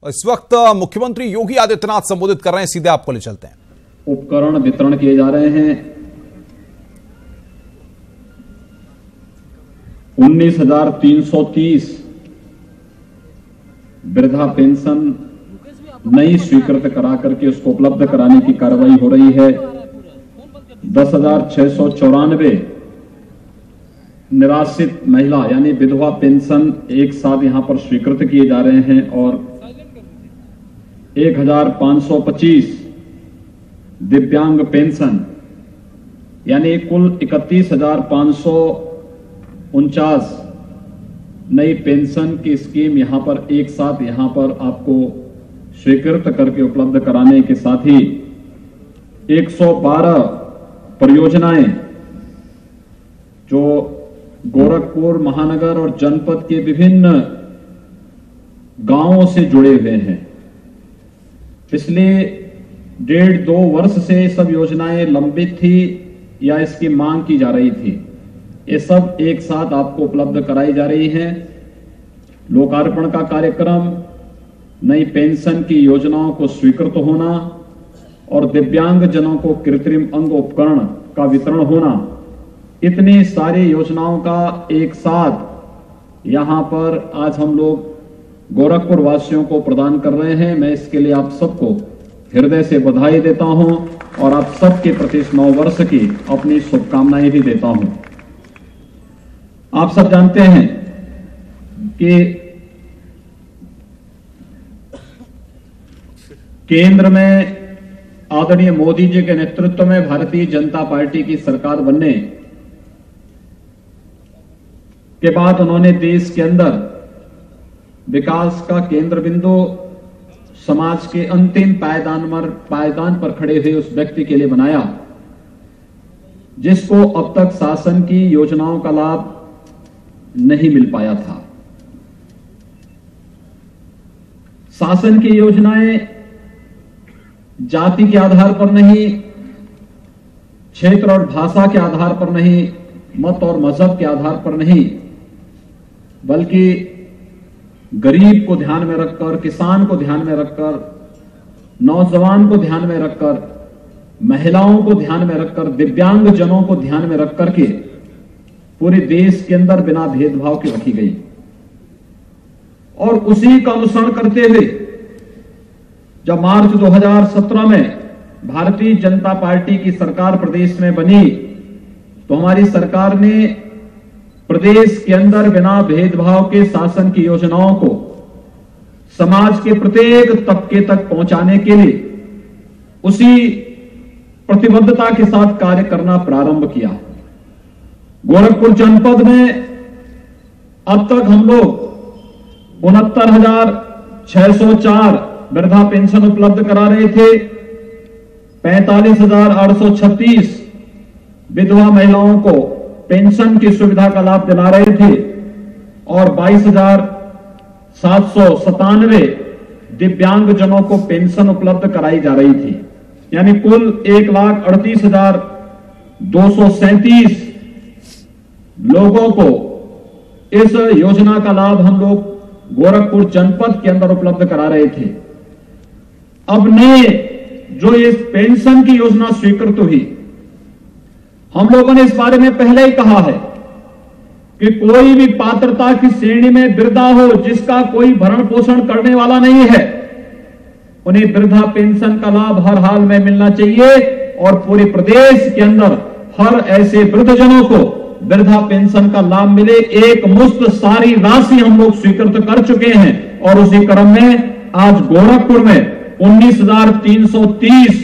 इस वक्त मुख्यमंत्री योगी आदित्यनाथ संबोधित कर रहे हैं, सीधे आपको ले चलते हैं। उपकरण वितरण किए जा रहे हैं। 19,330 वृद्धा पेंशन नई स्वीकृत करा करके उसको उपलब्ध कराने की कार्रवाई हो रही है। 10,694 निराश्रित महिला यानी विधवा पेंशन एक साथ यहां पर स्वीकृत किए जा रहे हैं और 1,525 दिव्यांग पेंशन यानी कुल 31,549 नई पेंशन की स्कीम यहां पर एक साथ यहां पर आपको स्वीकृत करके उपलब्ध कराने के साथ ही 112 परियोजनाएं जो गोरखपुर महानगर और जनपद के विभिन्न गांवों से जुड़े हुए हैं। पिछले 1.5-2 वर्ष से सब योजनाएं लंबित थी या इसकी मांग की जा रही थी, ये सब एक साथ आपको उपलब्ध कराई जा रही हैं। लोकार्पण का कार्यक्रम, नई पेंशन की योजनाओं को स्वीकृत होना और दिव्यांग जनों को कृत्रिम अंग उपकरण का वितरण होना, इतनी सारी योजनाओं का एक साथ यहां पर आज हम लोग गोरखपुर वासियों को प्रदान कर रहे हैं। मैं इसके लिए आप सबको हृदय से बधाई देता हूं और आप सबके प्रति इस नव वर्ष की अपनी शुभकामनाएं भी देता हूं। आप सब जानते हैं कि केंद्र में आदरणीय मोदी जी के नेतृत्व में भारतीय जनता पार्टी की सरकार बनने के बाद उन्होंने देश के अंदर विकास का केंद्र बिंदु समाज के अंतिम पायदान पर खड़े हुए उस व्यक्ति के लिए बनाया जिसको अब तक शासन की योजनाओं का लाभ नहीं मिल पाया था। शासन की योजनाएं जाति के आधार पर नहीं, क्षेत्र और भाषा के आधार पर नहीं, मत और मजहब के आधार पर नहीं, बल्कि गरीब को ध्यान में रखकर, किसान को ध्यान में रखकर, नौजवान को ध्यान में रखकर, महिलाओं को ध्यान में रखकर, दिव्यांग जनों को ध्यान में रख करके पूरे देश के अंदर बिना भेदभाव के रखी गई। और उसी का अनुसरण करते हुए जब मार्च 2017 में भारतीय जनता पार्टी की सरकार प्रदेश में बनी तो हमारी सरकार ने प्रदेश के अंदर बिना भेदभाव के शासन की योजनाओं को समाज के प्रत्येक तबके तक पहुंचाने के लिए उसी प्रतिबद्धता के साथ कार्य करना प्रारंभ किया। गोरखपुर जनपद में अब तक हम लोग 69,604 वृद्धा पेंशन उपलब्ध करा रहे थे। 45,836 विधवा महिलाओं को पेंशन की सुविधा का लाभ दिला रहे थे और 22,797 दिव्यांग जनों को पेंशन उपलब्ध कराई जा रही थी। यानी कुल 1,38,237 लोगों को इस योजना का लाभ हम लोग गोरखपुर जनपद के अंदर उपलब्ध करा रहे थे। अब नए जो इस पेंशन की योजना स्वीकृत हुई, हम लोगों ने इस बारे में पहले ही कहा है कि कोई भी पात्रता की श्रेणी में वृद्धा हो जिसका कोई भरण पोषण करने वाला नहीं है, उन्हें वृद्धा पेंशन का लाभ हर हाल में मिलना चाहिए और पूरे प्रदेश के अंदर हर ऐसे वृद्धजनों को वृद्धा पेंशन का लाभ मिले। एक मुश्त सारी राशि हम लोग स्वीकृत कर चुके हैं और उसी क्रम में आज गोरखपुर में 19,330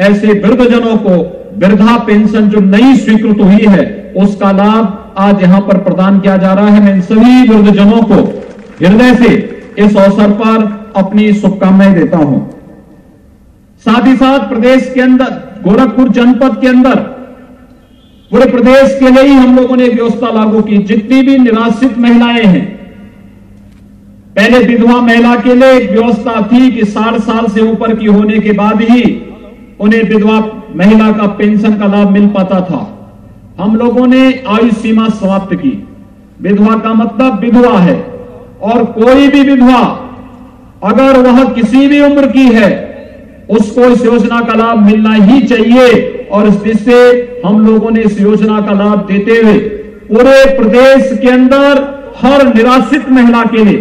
ऐसे वृद्धजनों को वृद्धा पेंशन जो नई स्वीकृत हुई है उसका लाभ आज यहां पर प्रदान किया जा रहा है। मैं इन सभी वृद्धजनों को हृदय से इस अवसर पर अपनी शुभकामनाएं देता हूं। साथ ही साथ प्रदेश के अंदर, गोरखपुर जनपद के अंदर, पूरे प्रदेश के लिए ही हम लोगों ने एक व्यवस्था लागू की। जितनी भी निराश्रित महिलाएं हैं, पहले विधवा महिला के लिए एक व्यवस्था थी कि 60 साल से ऊपर की होने के बाद ही उन्हें विधवा महिला का पेंशन का लाभ मिल पाता था। हम लोगों ने आयु सीमा समाप्त की। विधवा का मतलब विधवा है और कोई भी विधवा अगर वह किसी भी उम्र की है, उसको इस योजना का लाभ मिलना ही चाहिए। और इससे हम लोगों ने इस योजना का लाभ देते हुए पूरे प्रदेश के अंदर हर निराश्रित महिला के लिए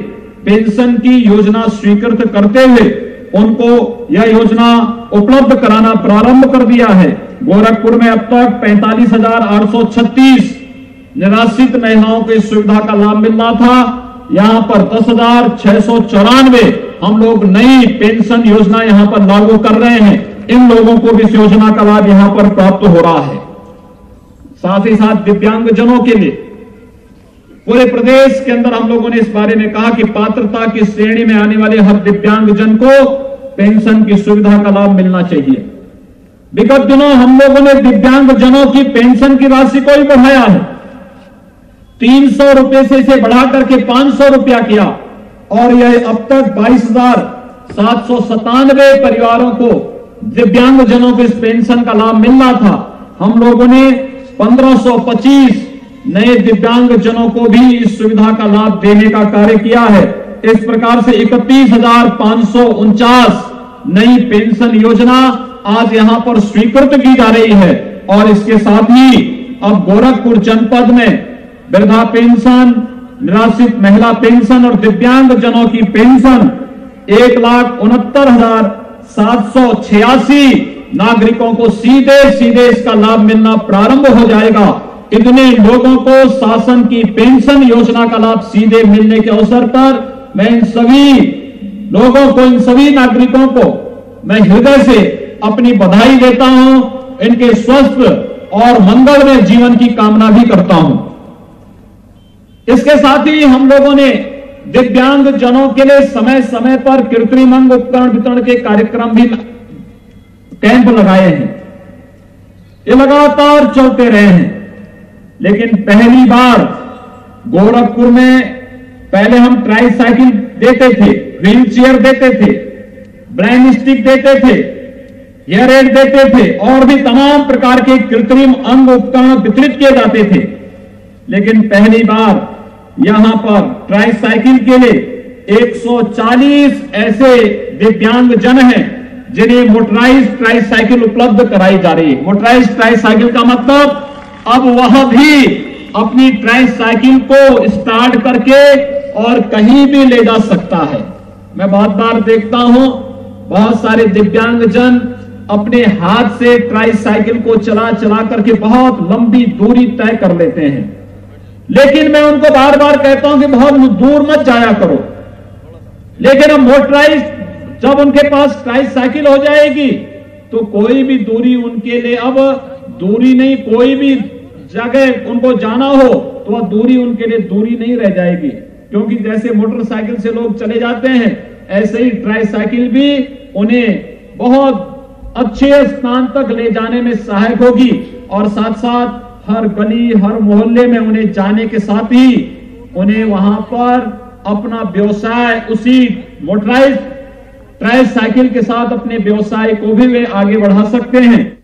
पेंशन की योजना स्वीकृत करते हुए उनको यह योजना उपलब्ध कराना प्रारंभ कर दिया है। गोरखपुर में अब तक 45,836 निराश्रित महिलाओं को इस सुविधा का लाभ मिल रहा था। यहां पर 10,694 हम लोग नई पेंशन योजना यहां पर लागू कर रहे हैं। इन लोगों को भी इस योजना का लाभ यहां पर प्राप्त हो रहा है। साथ ही साथ दिव्यांगजनों के लिए पूरे प्रदेश के अंदर हम लोगों ने इस बारे में कहा कि पात्रता की श्रेणी में आने वाले हर दिव्यांगजन को पेंशन की सुविधा का लाभ मिलना चाहिए। विगत दिनों हम लोगों ने दिव्यांगजनों की पेंशन की राशि को भी बढ़ाया है। 300 रुपए से इसे बढ़ा करके 500 रुपया किया और यह अब तक 22,797 परिवारों को दिव्यांगजनों को इस पेंशन का लाभ मिल रहा था। हम लोगों ने 1525 नए दिव्यांगजनों को भी इस सुविधा का लाभ देने का कार्य किया है। इस प्रकार से 31,549 नई पेंशन योजना आज यहां पर स्वीकृत की जा रही है। और इसके साथ ही अब गोरखपुर जनपद में वृद्धा पेंशन, निराश्रित महिला पेंशन और दिव्यांगजनों की पेंशन 1,69,786 नागरिकों को सीधे इसका लाभ मिलना प्रारंभ हो जाएगा। इतने लोगों को शासन की पेंशन योजना का लाभ सीधे मिलने के अवसर पर मैं इन सभी लोगों को, इन सभी नागरिकों को मैं हृदय से अपनी बधाई देता हूं। इनके स्वस्थ और मंगलमय जीवन की कामना भी करता हूं। इसके साथ ही हम लोगों ने दिव्यांग जनों के लिए समय समय पर कृत्रिम अंग उपकरण वितरण के कार्यक्रम भी कैंप लगाए हैं। ये लगातार चलते रहे हैं। लेकिन पहली बार गोरखपुर में पहले हम ट्राईसाइकिल देते थे, व्हील चेयर देते थे, ब्रेन स्टिक देते थे, हेयर एड देते थे और भी तमाम प्रकार के कृत्रिम अंग उपकरण वितरित किए जाते थे। लेकिन पहली बार यहां पर ट्राईसाइकिल के लिए 140 ऐसे दिव्यांग जन हैं जिन्हें मोटराइज्ड ट्राईसाइकिल उपलब्ध कराई जा रही है। मोटराइज्ड ट्राईसाइकिल का मतलब अब वह भी अपनी ट्राईसाइकिल को स्टार्ट करके और कहीं भी ले जा सकता है। मैं बहुत बार देखता हूं बहुत सारे दिव्यांगजन अपने हाथ से ट्राईसाइकिल को चला करके बहुत लंबी दूरी तय कर लेते हैं। लेकिन मैं उनको बार बार कहता हूं कि बहुत दूर मत जाया करो। लेकिन अब मोटराइज जब उनके पास ट्राईसाइकिल हो जाएगी तो कोई भी दूरी उनके लिए अब दूरी नहीं, कोई भी जगह उनको जाना हो तो वह दूरी उनके लिए दूरी नहीं रह जाएगी। क्योंकि जैसे मोटरसाइकिल से लोग चले जाते हैं ऐसे ही ट्राईसाइकिल भी उन्हें बहुत अच्छे स्थान तक ले जाने में सहायक होगी। और साथ साथ हर गली हर मोहल्ले में उन्हें जाने के साथ ही उन्हें वहां पर अपना व्यवसाय उसी मोटराइज्ड ट्राईसाइकिल के साथ अपने व्यवसाय को भी वे आगे बढ़ा सकते हैं।